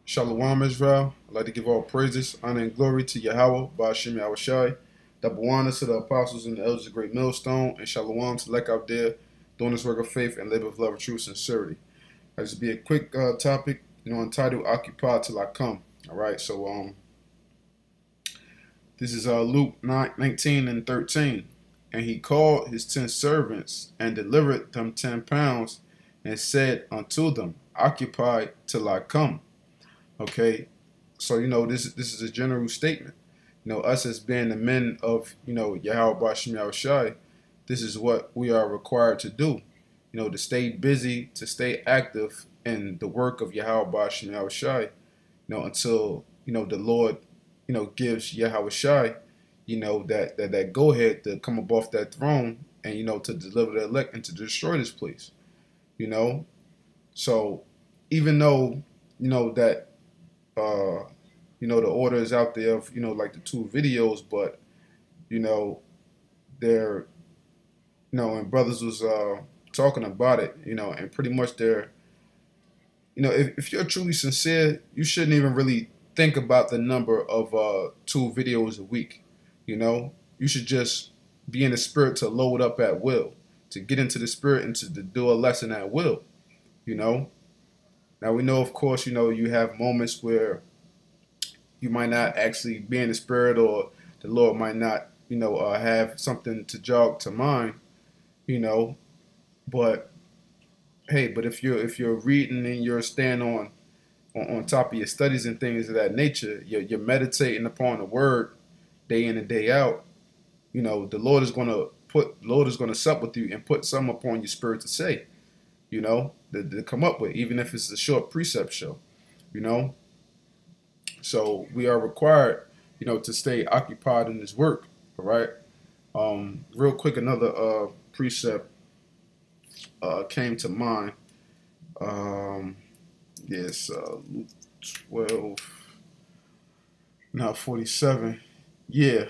Shalawam, Israel. I'd like to give all praises, honor, and glory to YAHAWAH, YAHAWASHI. Double honors to the apostles and the elders of Great Millstone, and Shalawam to like out there doing this work of faith and labor of love, true sincerity. This will be a quick topic, entitled "Occupy Till I Come." All right, so this is Luke 9:19 and 13. And he called his 10 servants and delivered them 10 pounds and said unto them, Occupy till I come. Okay, so this is a general statement. Us as being the men of YAHAWASHI, this is what we are required to do. To stay busy, to stay active in the work of YAHAWASHI, until the Lord gives YAHAWASHI that go ahead to come up off that throne and to deliver the elect and to destroy this place. So even though that the order is out there of like the 2 videos, but they're and brothers was talking about it, and pretty much they're if you're truly sincere, you shouldn't even really think about the number of 2 videos a week. You should just be in the spirit to load up at will, to get into the spirit and to do a lesson at will. Now we know, of course, you have moments where you might not actually be in the spirit, or the Lord might not, have something to jog to mind, But hey, but if you're reading and you're staying on top of your studies and things of that nature, you're meditating upon the word day in and day out. The Lord is gonna sup with you and put some upon your spirit to say, to come up with, even if it's a short precept show, So we are required, to stay occupied in this work. All right. Real quick, another precept came to mind. Yes, Luke 12, now 47. Yeah,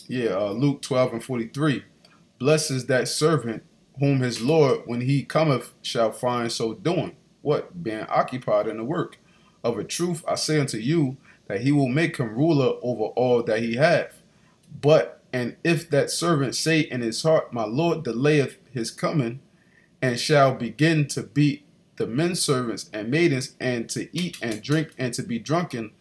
Luke 12 and 43. Blessed is that servant whom his Lord, when he cometh, shall find so doing. What? Being occupied in the work. Of a truth I say unto you, that he will make him ruler over all that he hath. And if that servant say in his heart, My Lord delayeth his coming, and shall begin to beat the men servants and maidens, and to eat and drink and to be drunken,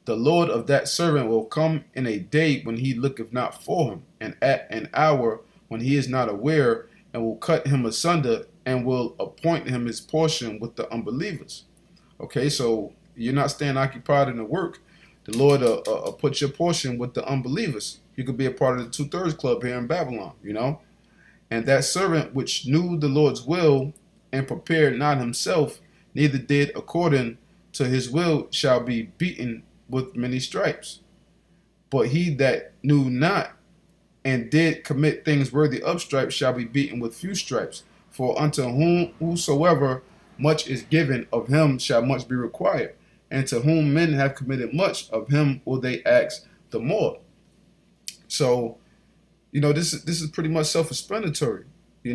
the Lord of that servant will come in a day when he looketh not for him, and at an hour when he is not aware, and will cut him asunder, and will appoint him his portion with the unbelievers. Okay, so you're not staying occupied in the work. The Lord put your portion with the unbelievers. You could be a part of the 2/3 club here in Babylon, And that servant which knew the Lord's will and prepared not himself, neither did according to his will, shall be beaten with many stripes. But he that knew not and did commit things worthy of stripes shall be beaten with few stripes. For unto whosoever much is given, of him shall much be required. And to whom men have committed much, of him will they ask the more. So, this is pretty much self-explanatory. You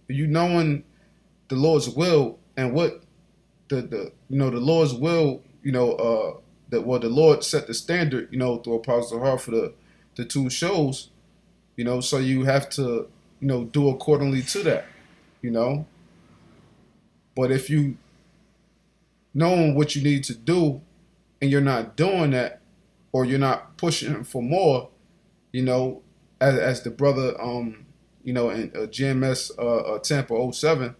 knowing the Lord's will and what the Lord's will, the Lord set the standard, through Apostle Hart for the 2 shows, so you have to, do accordingly to that, But if you knowing what you need to do and you're not doing that, or you're not pushing for more, as the brother, in GMS Tampa 07,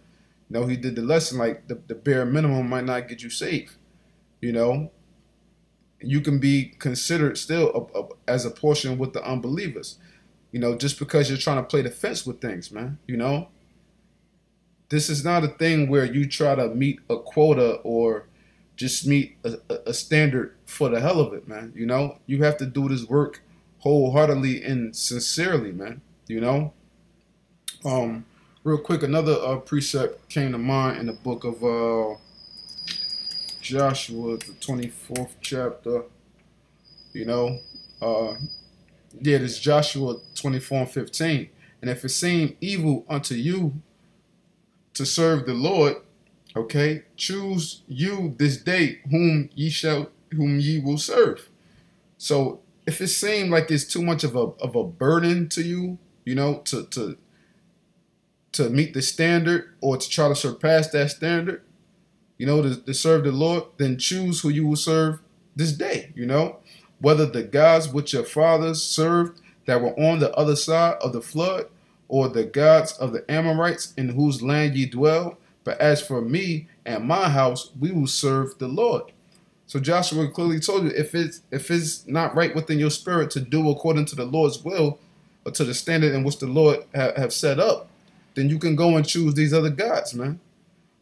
he did the lesson, like the bare minimum might not get you saved, You can be considered still as a portion with the unbelievers, just because you're trying to play the fence with things, man, This is not a thing where you try to meet a quota or just meet a standard for the hell of it, man. You have to do this work wholeheartedly and sincerely, man. Real quick, another precept came to mind in the book of Joshua, the 24th chapter. This Joshua 24 and 15. And if it seem evil unto you to serve the Lord, Okay, choose you this day whom ye will serve. So if it seems like it's too much of a burden to you, you know, to meet the standard or to try to surpass that standard, you know, to serve the Lord, then choose who you will serve this day, you know. Whether the gods which your fathers served that were on the other side of the flood, or the gods of the Amorites in whose land ye dwell. But as for me and my house, we will serve the Lord. So Joshua clearly told you, if it's not right within your spirit to do according to the Lord's will, or to the standard in which the Lord have set up, then you can go and choose these other gods, man.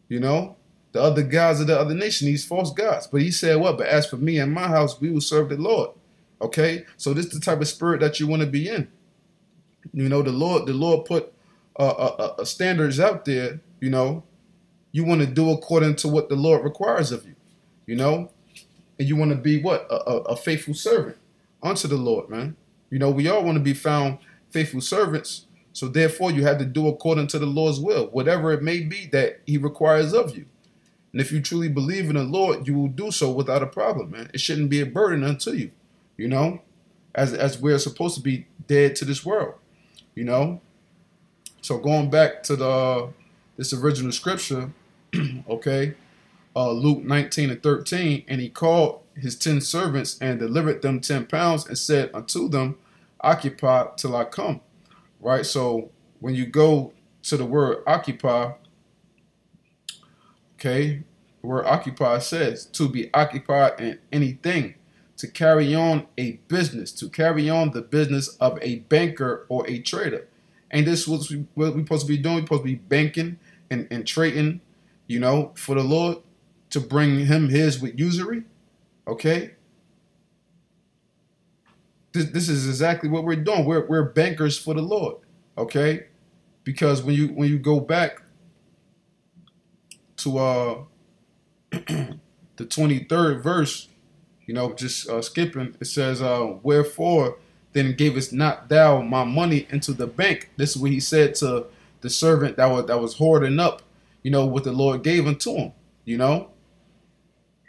You know, the other gods of the other nation, these false gods. But he said what? But as for me and my house, we will serve the Lord. Okay, so this is the type of spirit that you want to be in. You know, the Lord put standards out there. You know, you want to do according to what the Lord requires of you. You know, and you want to be what? A faithful servant unto the Lord, man. You know, we all want to be found faithful servants. So therefore, you have to do according to the Lord's will, whatever it may be that he requires of you. And if you truly believe in the Lord, you will do so without a problem, man. It shouldn't be a burden unto you, you know, as we're supposed to be dead to this world, you know. So going back to this original scripture, okay, Luke 19:13, and he called his 10 servants and delivered them 10 pounds and said unto them, occupy till I come. Right. So when you go to the word occupy, okay, the word occupy says to be occupied in anything, to carry on a business, to carry on the business of a banker or a trader. And this is what we're supposed to be doing. We're supposed to be banking and trading, you know, for the Lord, to bring him his with usury. Okay. This is exactly what we're doing. We're bankers for the Lord. Okay. Because when you go back to the 23rd verse, you know, just skipping, it says, wherefore then gavest not thou my money into the bank? This is what he said to the servant that was hoarding up, you know, what the Lord gave unto him, you know.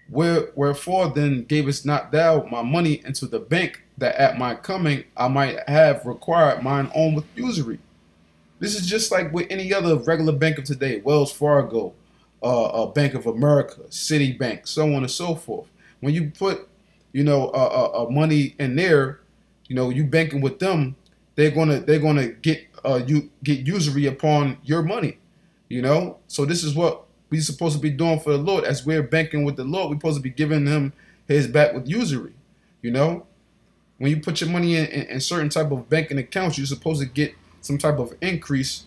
Wherefore then gavest not thou my money into the bank, that at my coming I might have required mine own with usury? This is just like with any other regular bank of today, Wells Fargo, Bank of America, Citibank, so on and so forth. When you put, you know, money in there, you know, you banking with them, they're gonna get usury upon your money, you know. So this is what we're supposed to be doing for the Lord. As we're banking with the Lord, we're supposed to be giving him his back with usury, you know. When you put your money in certain type of banking accounts, you're supposed to get some type of increase,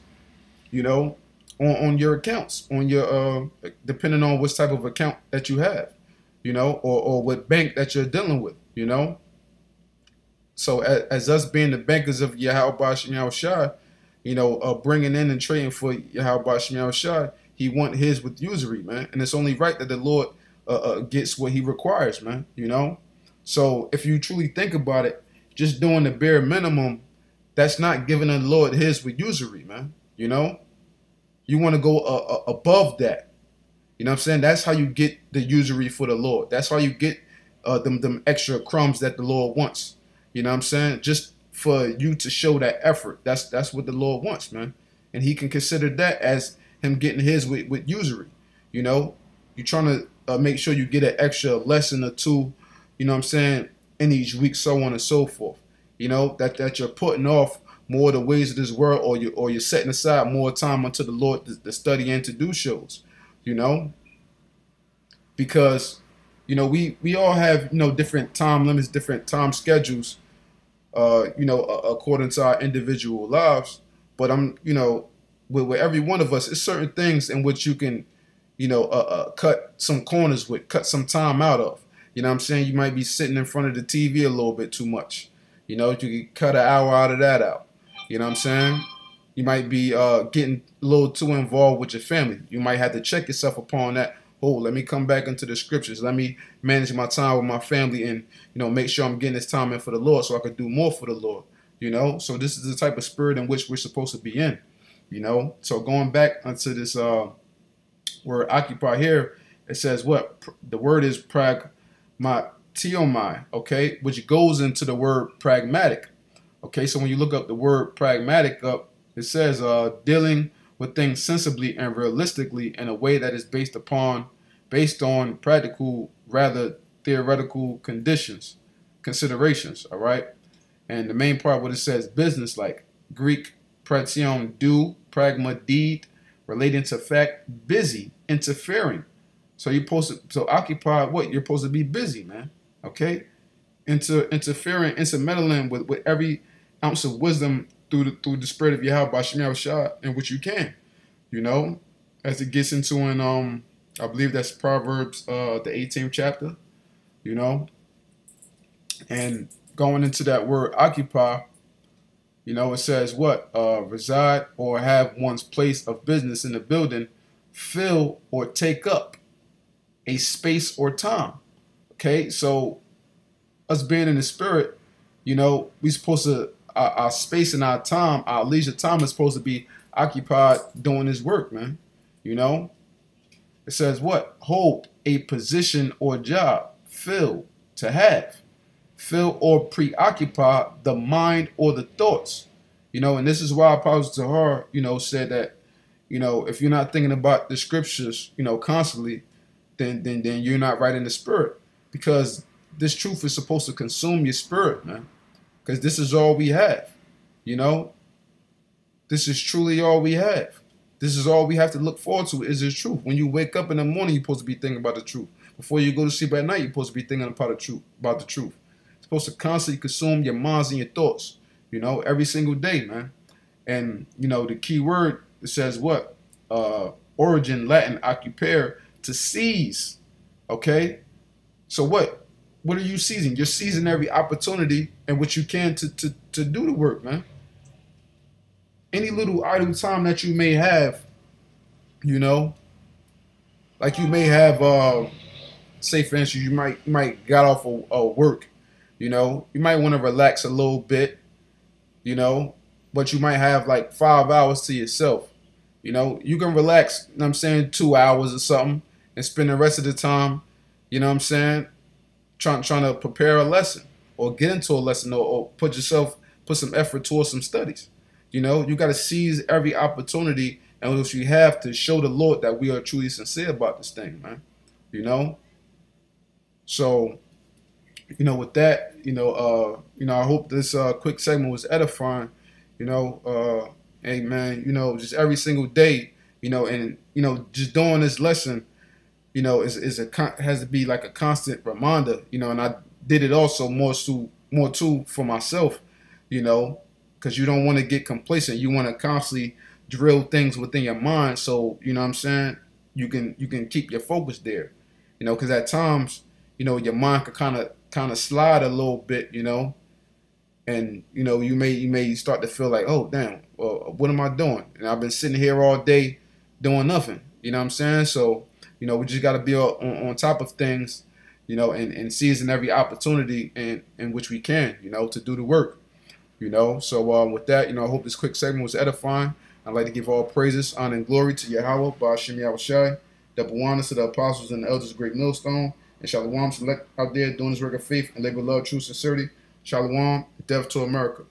you know, on your accounts, on your depending on what type of account that you have, you know, or what bank that you're dealing with, you know. So as us being the bankers of YAHAWASHI, you know, bringing in and trading for YAHAWASHI, he want his with usury, man. And it's only right that the Lord gets what he requires, man, you know. So if you truly think about it, just doing the bare minimum, that's not giving the Lord his with usury, man, you know. You want to go above that. You know what I'm saying? That's how you get the usury for the Lord. That's how you get them extra crumbs that the Lord wants. You know what I'm saying? Just for you to show that effort. That's what the Lord wants, man. And he can consider that as him getting his with usury. You know, you're trying to make sure you get an extra lesson or two, you know what I'm saying, in each week, so on and so forth. You know, that you're putting off more of the ways of this world, or you're setting aside more time unto the Lord to study and to do shows, you know. Because, you know, we all have, you know, different time limits, different time schedules, you know, according to our individual lives. But you know, with every one of us, it's certain things in which you can, you know, cut some corners with, cut some time out of. You know what I'm saying? You might be sitting in front of the TV a little bit too much. You know, you can cut an hour out of that out. You know what I'm saying? You might be getting a little too involved with your family. You might have to check yourself upon that. Oh, let me come back into the scriptures. Let me manage my time with my family and, you know, make sure I'm getting this time in for the Lord so I can do more for the Lord. You know, so this is the type of spirit in which we're supposed to be in. You know, so going back onto this word occupy here, it says what? The word is pragmatiomai, okay, which goes into the word pragmatic. Okay, so when you look up the word pragmatic up, it says dealing with things sensibly and realistically in a way that is based on practical rather theoretical considerations. All right, and the main part what it says business like Greek pration do, pragma deed, relating to fact, busy, interfering. So you're supposed to occupy what? You're supposed to be busy, man. Okay, interfering, intermeddling with every ounce of wisdom through the spirit of YAHAWASHI in which you can, you know, as it gets into in I believe that's Proverbs the 18th chapter, you know, and going into that word occupy, you know, it says what? Reside or have one's place of business in the building, fill or take up a space or time. Okay, so us being in the spirit, you know, we supposed to our space and our time, our leisure time is supposed to be occupied doing this work, man. You know, it says what? Hold a position or job, fill, to have, fill or preoccupy the mind or the thoughts. You know, and this is why Apostle Tahar, you know, said that, you know, if you're not thinking about the scriptures, you know, constantly, then you're not right in the spirit, because this truth is supposed to consume your spirit, man. Because this is all we have, you know. This is truly all we have. This is all we have to look forward to is this truth. When you wake up in the morning, you're supposed to be thinking about the truth. Before you go to sleep at night, you're supposed to be thinking about the truth. It's supposed to constantly consume your minds and your thoughts, you know, every single day, man. And, you know, the key word, it says what? Origin, Latin, occupare, to seize, okay? So what? What are you seizing? You're seizing every opportunity in which you can to do the work, man. Any little idle time that you may have, you know, like you may have, say for instance, you might got off of work, you know, you might want to relax a little bit, you know, but you might have like 5 hours to yourself. You know, you can relax, you know what I'm saying, 2 hours or something and spend the rest of the time, you know what I'm saying, trying to prepare a lesson or get into a lesson or put some effort towards some studies. You know, you got to seize every opportunity and which you have to show the Lord that we are truly sincere about this thing, man. You know, so, you know, with that, you know, I hope this quick segment was edifying. You know, hey man, you know, just every single day, you know, and you know, just doing this lesson, you know, has to be like a constant reminder, you know, and I did it also more too for myself, you know, because you don't want to get complacent. You want to constantly drill things within your mind, so you know what I'm saying, you can keep your focus there, you know, because at times, you know, your mind could kind of slide a little bit, you know, and you know, you may start to feel like, oh damn, well, what am I doing? And I've been sitting here all day doing nothing, you know what I'm saying? So, you know, we just got to be on top of things, you know, and seizing every opportunity in which we can, you know, to do the work, you know. So with that, you know, I hope this quick segment was edifying. I'd like to give all praises, honor, and glory to Yahawah, Ba'ashem YAHAWASHI, double honors to the apostles and the elders of Great Millstone, and Shalawam select out there doing this work of faith and labor, love, truth, sincerity. Shalawam, death to America.